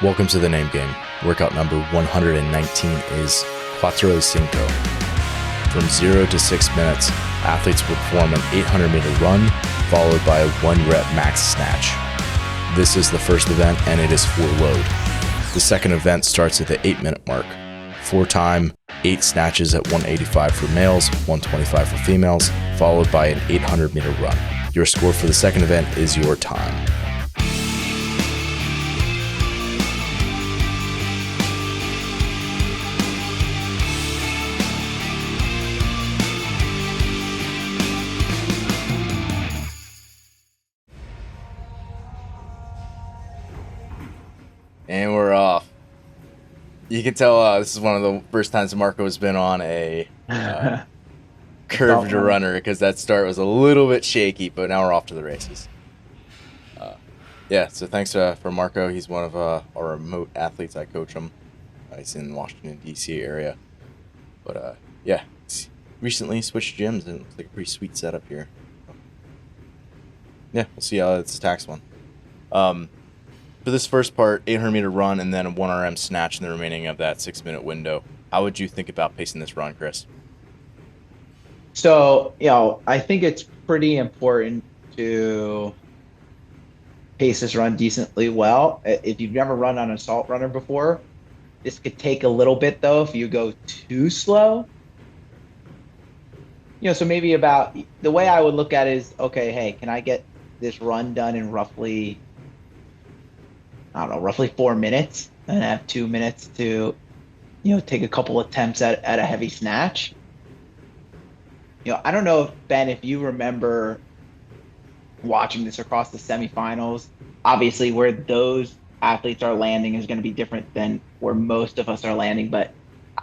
Welcome to the name game. Workout number 119 is Cuatro Y Cinco. From 0 to 6 minutes, athletes will perform an 800-meter run, followed by a 1-rep max snatch. This is the first event, and it is full load. The second event starts at the 8-minute mark. 4-time, 8 snatches at 185 for males, 125 for females, followed by an 800-meter run. Your score for the second event is your time. And we're off. You can tell this is one of the first times Marco has been on a curved runner because that start was a little bit shaky, but now we're off to the races. So thanks for Marco. He's one of our remote athletes. I coach him. He's in the Washington, D.C. area. But he's recently switched gyms, and it looks like a pretty sweet setup here. Yeah, we'll see how it's tax one. For this first part, 800-meter run and then a 1RM snatch in the remaining of that 6-minute window. How would you think about pacing this run, Chris? So, I think it's pretty important to pace this run decently well. If you've never run on an assault runner before, this could take a little bit, though, if you go too slow. So maybe about the way I would look at it is, okay, hey, can I get this run done in roughly 4 minutes, and have 2 minutes to, take a couple attempts at a heavy snatch. I don't know, if you remember watching this across the semifinals. Obviously, where those athletes are landing is going to be different than where most of us are landing, but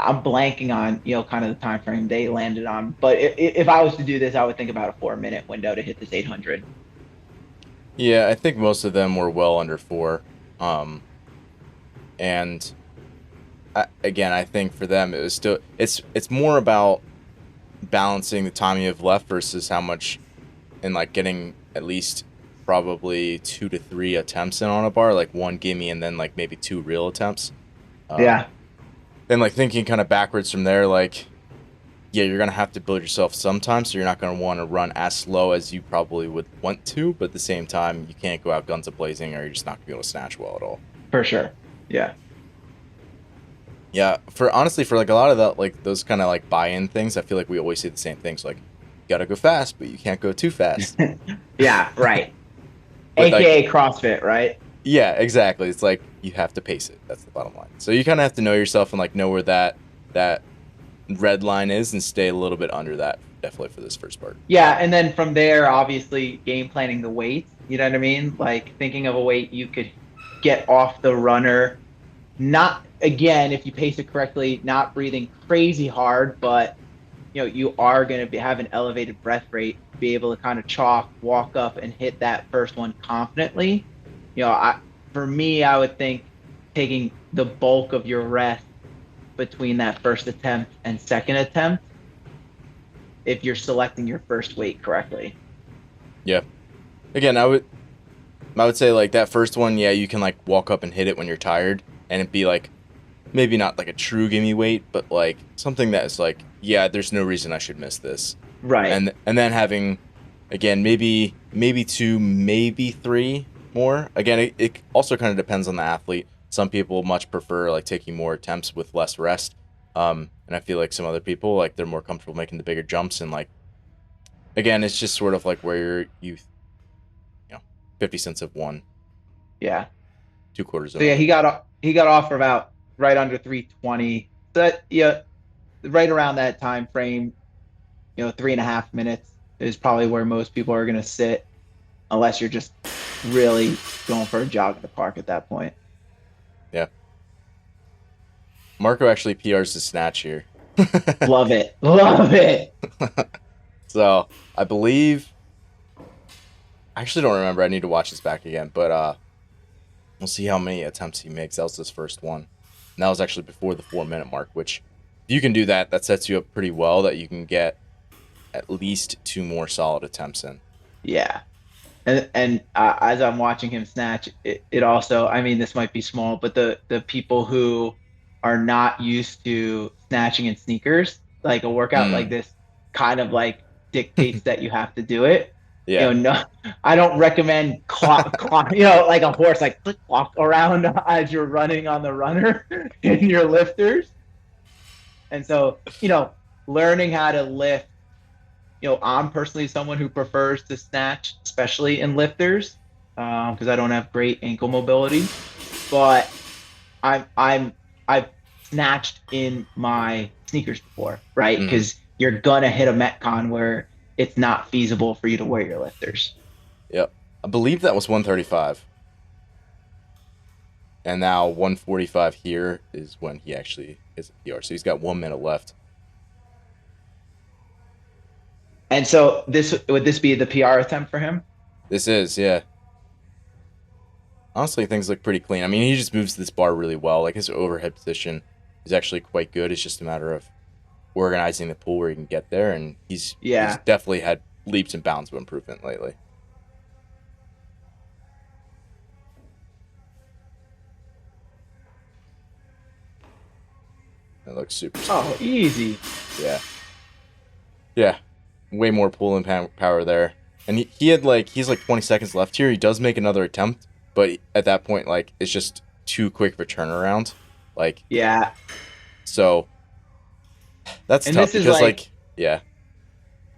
I'm blanking on, kind of the time frame they landed on. But if I was to do this, I would think about a 4-minute window to hit this 800. Yeah, I think most of them were well under 4. I think for them it was still it's more about balancing the time you have left versus how much, and like getting at least probably 2 to 3 attempts in on a bar, like 1 gimme and then like maybe 2 real attempts. Then like thinking kind of backwards from there, like you're gonna have to build yourself sometimes, so you're not gonna want to run as slow as you probably would want to, but at the same time you can't go out guns a-blazing or you're just not gonna be able to snatch well at all. For sure. Yeah, for like a lot of that, like those kind of like buy-in things, I feel like we always say the same things, like you gotta go fast, but you can't go too fast. Yeah, right. AKA CrossFit, right? Yeah, exactly. It's like you have to pace it. That's the bottom line. So you kind of have to know yourself and like know where that red line is and stay a little bit under that, definitely for this first part. Yeah, and then from there, obviously game planning the weight, you know what I mean? Like thinking of a weight you could get off the runner, not, again, if you pace it correctly, not breathing crazy hard, but you are going to have an elevated breath rate, be able to kind of walk up and hit that first one confidently. For me, I would think taking the bulk of your rest between that first attempt and second attempt, if you're selecting your first weight correctly. Yeah. Again, I would say like that first one, you can like walk up and hit it when you're tired, and it'd be like maybe not like a true gimme weight, but like something that is like, there's no reason I should miss this. Right. And then having, again, maybe 2, maybe 3 more. Again, it also kind of depends on the athlete. Some people much prefer like taking more attempts with less rest. And I feel like some other people, like they're more comfortable making the bigger jumps, and like, again, it's just sort of like where you 50 cents of one. Yeah. 2 quarters of So he got off for about right under 320. So that, right around that time frame, 3.5 minutes is probably where most people are going to sit, unless you're just really going for a jog in the park at that point. Yeah. Marco actually PRs the snatch here. Love it. So I believe, I actually don't remember. I need to watch this back again, but we'll see how many attempts he makes. That was his first one. And that was actually before the 4-minute mark, which if you can do that, that sets you up pretty well that you can get at least 2 more solid attempts in. Yeah. And as I'm watching him snatch, it also, I mean, this might be small, but the people who are not used to snatching in sneakers, like a workout like Mm. this, kind of like dictates that you have to do it. Yeah. No, I don't recommend like a horse, like click clock around as you're running on the runner in your lifters. And so, learning how to lift, I'm personally someone who prefers to snatch, especially in lifters, because I don't have great ankle mobility. But I've snatched in my sneakers before, right? Mm. Because you're gonna hit a metcon where it's not feasible for you to wear your lifters. Yep. I believe that was 135. And now 145 here is when he actually hits a PR. So he's got 1 minute left. And so would this be the PR attempt for him? This is, yeah. Honestly, things look pretty clean. I mean, he just moves this bar really well. Like, his overhead position is actually quite good. It's just a matter of organizing the pull where he can get there. And he's Yeah. definitely had leaps and bounds of improvement lately. That looks super smooth. Oh, easy. Yeah. Yeah. Way more pull and power there. And he's like 20 seconds left here. He does make another attempt, but at that point, like, it's just too quick of a turnaround. Like, Yeah. so that's And tough this is because, like, yeah.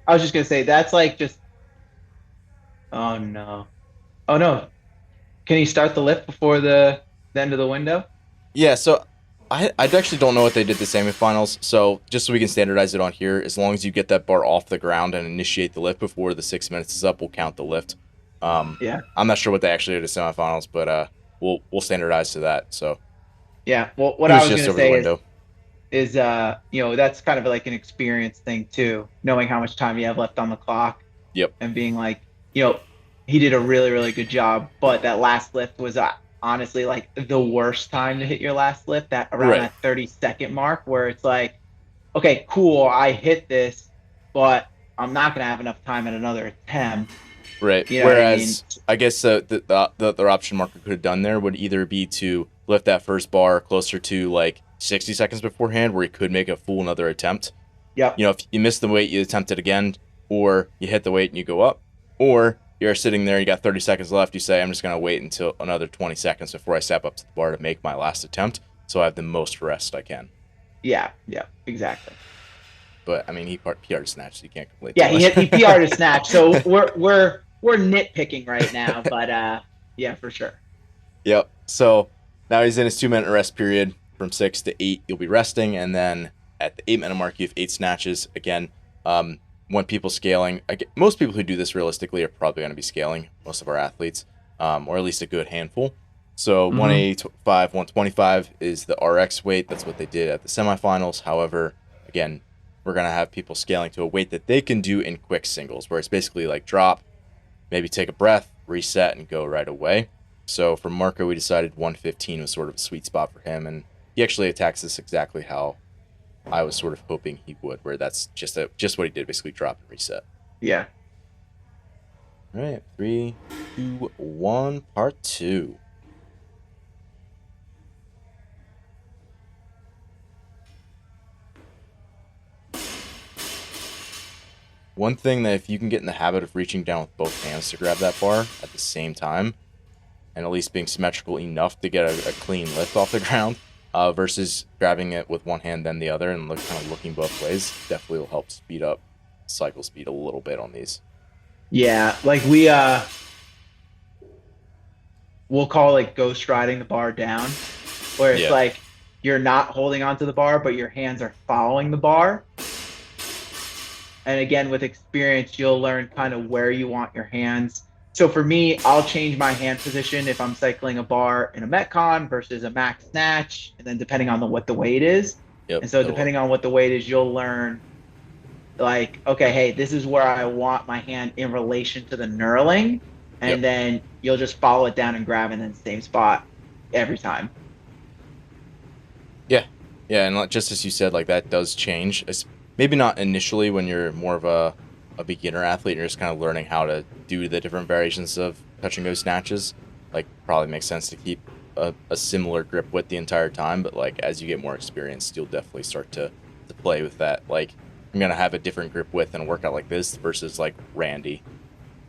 I was just gonna say that's like just. Oh no. Oh no. Can he start the lift before the end of the window? Yeah, so I actually don't know what they did the semifinals, so just so we can standardize it on here, as long as you get that bar off the ground and initiate the lift before the 6 minutes is up, we'll count the lift. Yeah. I'm not sure what they actually did at semifinals, but we'll standardize to that. So Yeah. Well, what it I was was just gonna over the say window. is that's kind of like an experience thing too, knowing how much time you have left on the clock Yep. and being like, he did a really, really good job, but that last lift was honestly like the worst time to hit your last lift, that around Right. that 30-second mark where it's like, okay, cool, I hit this, but I'm not gonna have enough time at another attempt. Right. You know what I mean? Whereas I guess the other option Marco could have done there would either be to lift that first bar closer to like 60 seconds beforehand, where he could make a full another attempt. Yep. If you miss the weight, you attempt it again, or you hit the weight and you go up, or you're sitting there, you got 30 seconds left, you say, I'm just going to wait until another 20 seconds before I step up to the bar to make my last attempt, so I have the most rest I can. Yeah. Yeah. Exactly. But I mean, he PR'd Snatch, so you can't complain. Yeah. He PR'd a snatch, so we're nitpicking right now, but yeah, for sure. Yep. So now he's in his 2 minute rest period. From 6 to 8, you'll be resting, and then at the 8 minute mark, you have 8 snatches. Again, when people scaling, most people who do this realistically are probably going to be scaling, most of our athletes, or at least a good handful. So 185, 125 is the RX weight. That's what they did at the semifinals. However, again, we're going to have people scaling to a weight that they can do in quick singles, where it's basically like drop, maybe take a breath, reset, and go right away. So for Marco, we decided 115 was sort of a sweet spot for him, and he actually attacks this exactly how I was sort of hoping he would, where that's just what he did, basically drop and reset. Yeah. All right, 3, 2, 1, part 2. One thing that if you can get in the habit of reaching down with both hands to grab that bar at the same time, and at least being symmetrical enough to get a clean lift off the ground, versus grabbing it with one hand then the other and kind of looking both ways, definitely will help speed up cycle speed a little bit on these. Yeah, like we'll call like ghost riding the bar down, where it's like you're not holding onto the bar, but your hands are following the bar. And again, with experience, you'll learn kind of where you want your hands. So for me, I'll change my hand position if I'm cycling a bar in a Metcon versus a max snatch, and then depending on what the weight is. Yep, and so depending on what the weight is, you'll learn like, okay, hey, this is where I want my hand in relation to the knurling, and then you'll just follow it down and grab in the same spot every time. Yeah, and just as you said, like that does change. It's maybe not initially when you're more of a a beginner athlete and you're just kind of learning how to do the different variations of touch and go snatches, like probably makes sense to keep a similar grip width the entire time. But like as you get more experience, you'll definitely start to play with that. Like I'm gonna have a different grip width in a workout like this versus like Randy,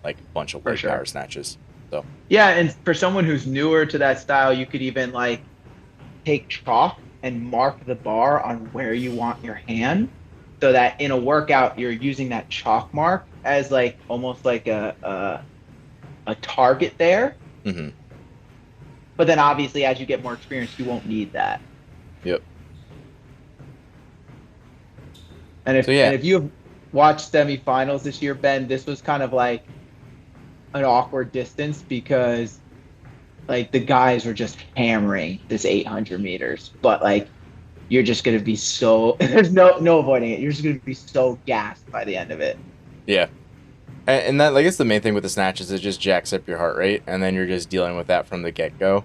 like a bunch of leg power snatches. So yeah, and for someone who's newer to that style, you could even like take chalk and mark the bar on where you want your hand, so that in a workout you're using that chalk mark as like almost like a target there. Mm-hmm. But then obviously as you get more experience, you won't need that. Yep. And if you've watched semifinals this year, Ben, this was kind of like an awkward distance because like the guys were just hammering this 800 meters, but like you're just going to be so, there's no avoiding it. You're just going to be so gassed by the end of it. Yeah. And that, I guess the main thing with the snatches is it just jacks up your heart rate, and then you're just dealing with that from the get-go.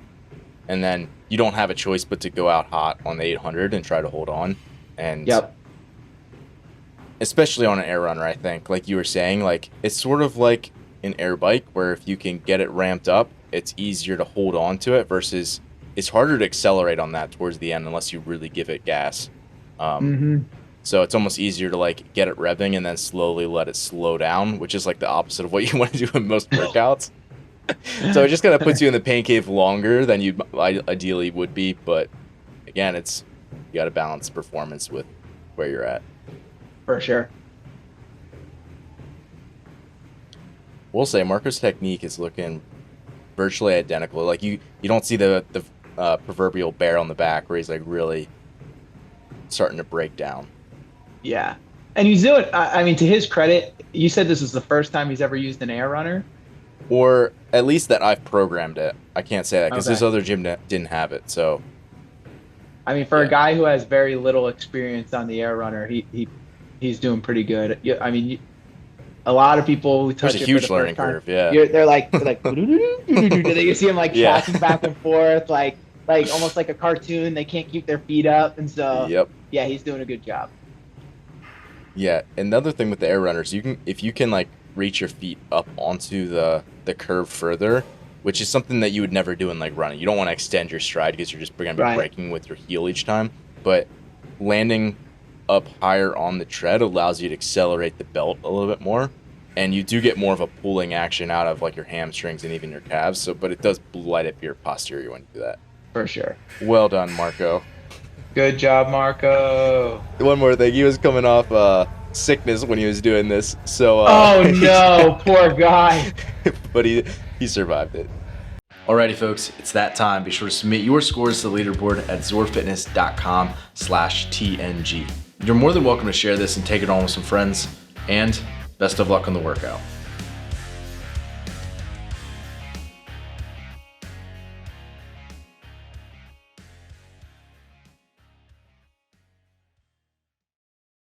And then you don't have a choice but to go out hot on the 800 and try to hold on. And yep. Especially on an air runner, I think, like you were saying, like it's sort of like an air bike where if you can get it ramped up, it's easier to hold on to it versus it's harder to accelerate on that towards the end unless you really give it gas. So it's almost easier to like get it revving and then slowly let it slow down, which is like the opposite of what you want to do in most workouts. So it just kind of puts you in the pain cave longer than you ideally would be. But again, you got to balance performance with where you're at. For sure. We'll say Marco's technique is looking virtually identical. Like you don't see the proverbial bear on the back where he's like really starting to break down. Yeah. And he's doing, I mean, to his credit, you said this was the first time he's ever used an air runner? Or at least that I've programmed it. I can't say that because this other gym didn't have it. So, I mean, for a guy who has very little experience on the air runner, he's doing pretty good. I mean, a lot of people who touch there's a huge learning curve. Yeah. They're like, you see him like tracking back and forth, like almost like a cartoon. They can't keep their feet up. And so, yeah, he's doing a good job. Yeah, another thing with the air runners, if you can like reach your feet up onto the curve further, which is something that you would never do in like running. You don't want to extend your stride because you're just going to be braking with your heel each time. But landing up higher on the tread allows you to accelerate the belt a little bit more, and you do get more of a pulling action out of like your hamstrings and even your calves. But it does light up your posterior when you do that. For sure. Well done, Marco. Good job, Marco. One more thing, he was coming off sickness when he was doing this, so oh no, poor guy. But he survived it. Alrighty folks, it's that time. Be sure to submit your scores to the leaderboard at zoarfitness.com/TNG. You're more than welcome to share this and take it on with some friends, and best of luck on the workout.